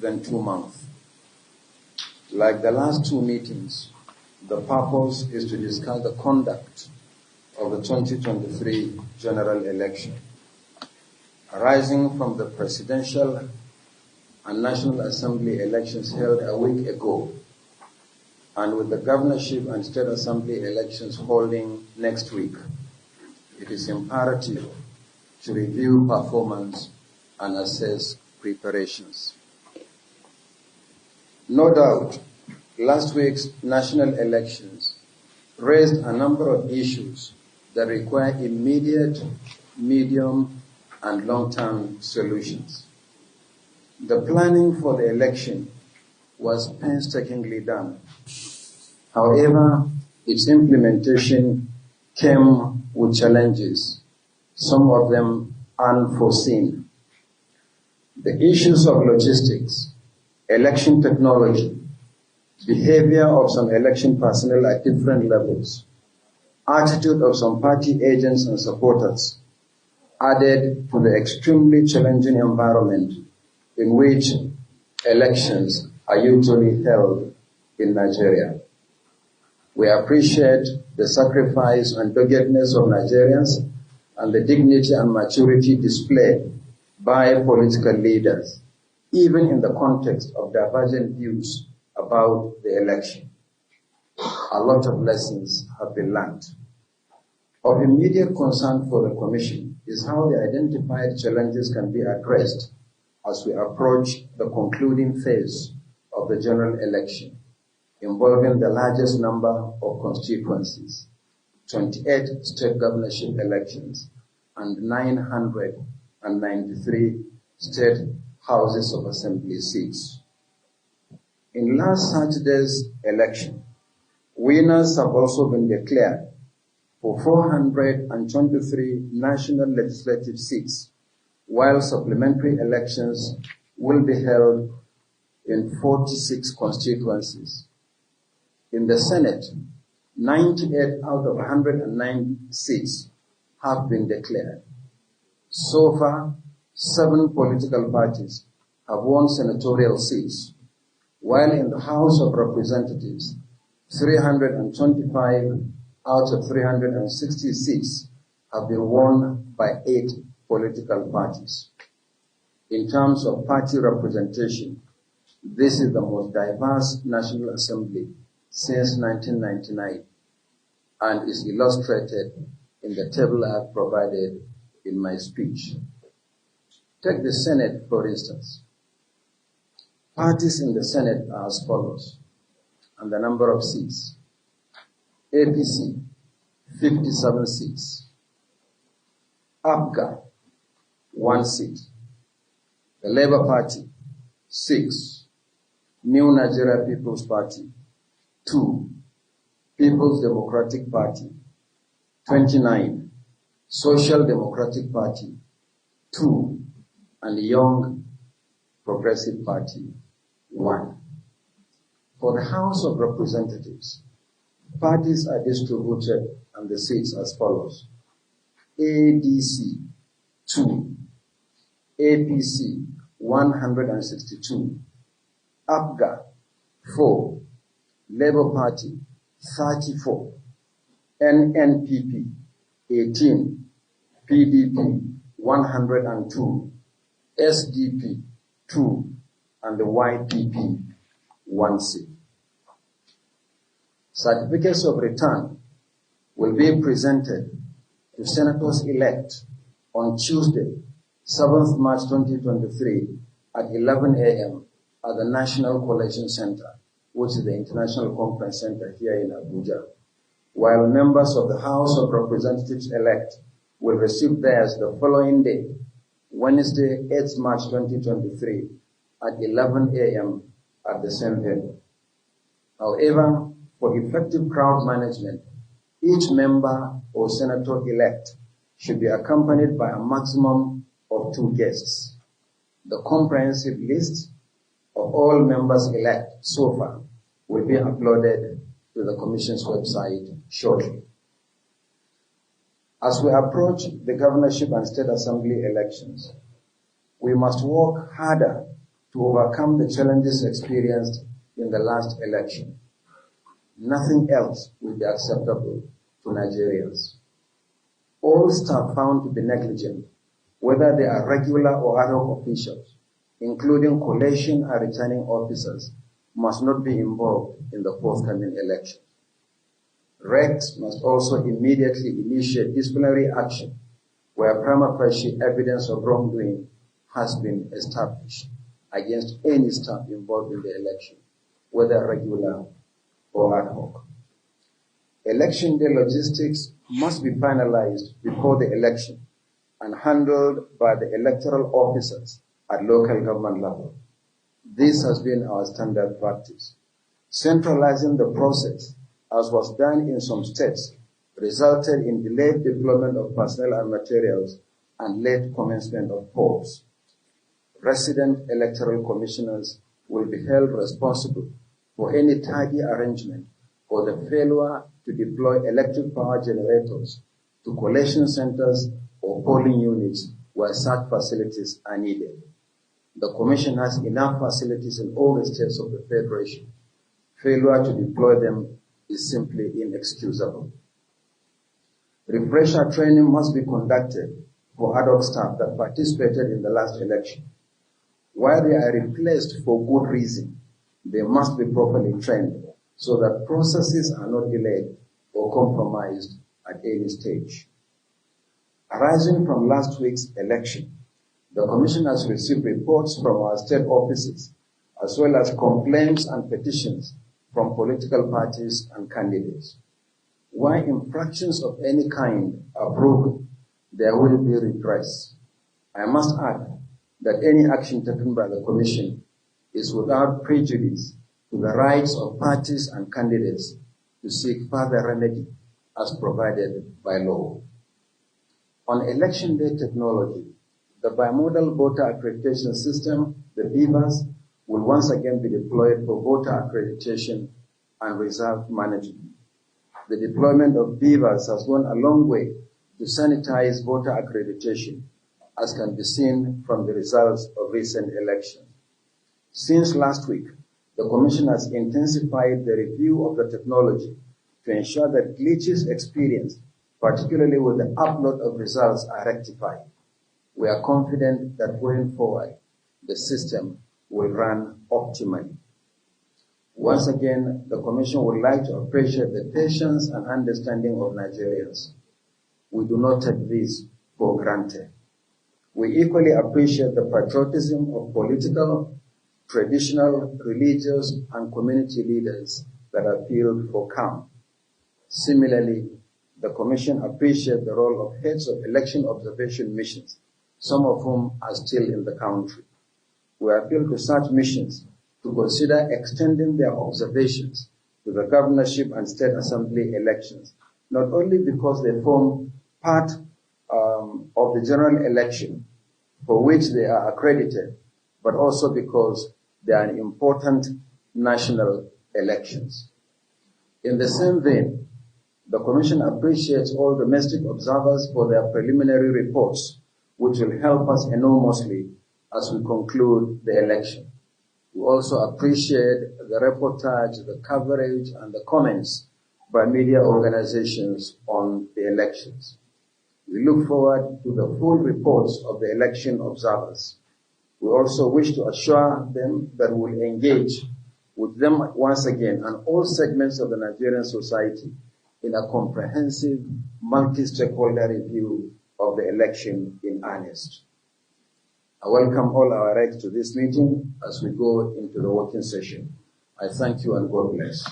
than 2 months. Like the last two meetings, the purpose is to discuss the conduct of the 2023 general election, arising from the presidential and National Assembly elections held a week ago, and with the governorship and state assembly elections holding next week. It is imperative to review performance and assess preparations. No doubt, last week's national elections raised a number of issues that require immediate, medium, and long-term solutions. The planning for the election was painstakingly done. However, its implementation came with challenges, some of them unforeseen. The issues of logistics, election technology, behavior of some election personnel at different levels, attitude of some party agents and supporters added to the extremely challenging environment in which elections are usually held in Nigeria. We appreciate the sacrifice and doggedness of Nigerians and the dignity and maturity displayed by political leaders, even in the context of divergent views about the election. A lot of lessons have been learned. Of immediate concern for the Commission is how the identified challenges can be addressed as we approach the concluding phase of the general election, involving the largest number of constituencies, 28 state governorship elections, and 993 state houses of assembly seats. In last Saturday's election, winners have also been declared for 423 national legislative seats, while supplementary elections will be held in 46 constituencies. In the Senate, 98 out of 109 seats have been declared. So far, 7 political parties have won senatorial seats, while in the House of Representatives, 325 out of 360 seats have been won by 8 political parties. In terms of party representation, this is the most diverse National Assembly since 1999 and is illustrated in the table I have provided in my speech. Take the Senate, for instance. Parties in the Senate are as follows, and the number of seats. APC, 57 seats. APGA, 1 seat. The Labour Party, 6. New Nigeria People's Party, 2. People's Democratic Party, 29. Social Democratic Party, 2. And Young Progressive Party, 1. For the House of Representatives, parties are distributed and the seats as follows. ADC, 2. APC, 162. APGA, 4. Labour Party, 34. NNPP, 18. PDP, 102. SDP, 2. And the YPP, 1 seat. Certificates of return will be presented to senators-elect on Tuesday, 7th March 2023 at 11 a.m. at the National Collation Center, which is the International Conference Center here in Abuja, while members of the House of Representatives-elect will receive theirs the following day, Wednesday, 8th March 2023 at 11 a.m. at the same venue. However, for effective crowd management, each member or senator-elect should be accompanied by a maximum of 2 guests. The comprehensive list of all members-elect so far will be uploaded to the Commission's website shortly. As we approach the governorship and state assembly elections, we must work harder to overcome the challenges experienced in the last election. Nothing else will be acceptable to Nigerians. All staff found to be negligent, whether they are regular or ad hoc officials, including collation and returning officers, must not be involved in the forthcoming election. RECs must also immediately initiate disciplinary action where prima facie evidence of wrongdoing has been established against any staff involved in the election, whether regular or ad hoc. Election day logistics must be finalized before the election and handled by the electoral officers at local government level. This has been our standard practice. Centralizing the process, as was done in some states, resulted in delayed deployment of personnel and materials and late commencement of polls. Resident electoral commissioners will be held responsible for any tardy arrangement or the failure to deploy electric power generators to collation centers or polling units where such facilities are needed. The Commission has enough facilities in all the states of the Federation. Failure to deploy them is simply inexcusable. Refresher training must be conducted for ad hoc staff that participated in the last election. While they are replaced for good reason, they must be properly trained so that processes are not delayed or compromised at any stage. Arising from last week's election, the Commission has received reports from our state offices as well as complaints and petitions from political parties and candidates. Where infractions of any kind are proven, there will be redress. I must add that any action taken by the Commission is without prejudice to the rights of parties and candidates to seek further remedy as provided by law. On election day technology, the bimodal voter accreditation system, the BVAS, will once again be deployed for voter accreditation and result management. The deployment of BVAS has gone a long way to sanitize voter accreditation, as can be seen from the results of recent elections. Since last week, the Commission has intensified the review of the technology to ensure that glitches experienced, particularly with the upload of results, are rectified. We are confident that going forward, the system will run optimally. Once again, the Commission would like to appreciate the patience and understanding of Nigerians. We do not take this for granted. We equally appreciate the patriotism of political, traditional, religious, and community leaders that appealed for calm. Similarly, the Commission appreciates the role of heads of election observation missions, some of whom are still in the country. We appeal to such missions to consider extending their observations to the governorship and state assembly elections, not only because they form part of the general election for which they are accredited, but also because they are important national elections. In the same vein, the Commission appreciates all domestic observers for their preliminary reports, which will help us enormously as we conclude the election. We also appreciate the reportage, the coverage, and the comments by media organizations on the elections. We look forward to the full reports of the election observers. We also wish to assure them that we will engage with them once again and all segments of the Nigerian society in a comprehensive, multi-stakeholder review of the election in earnest. I welcome all our reps to this meeting as we go into the working session. I thank you and God bless.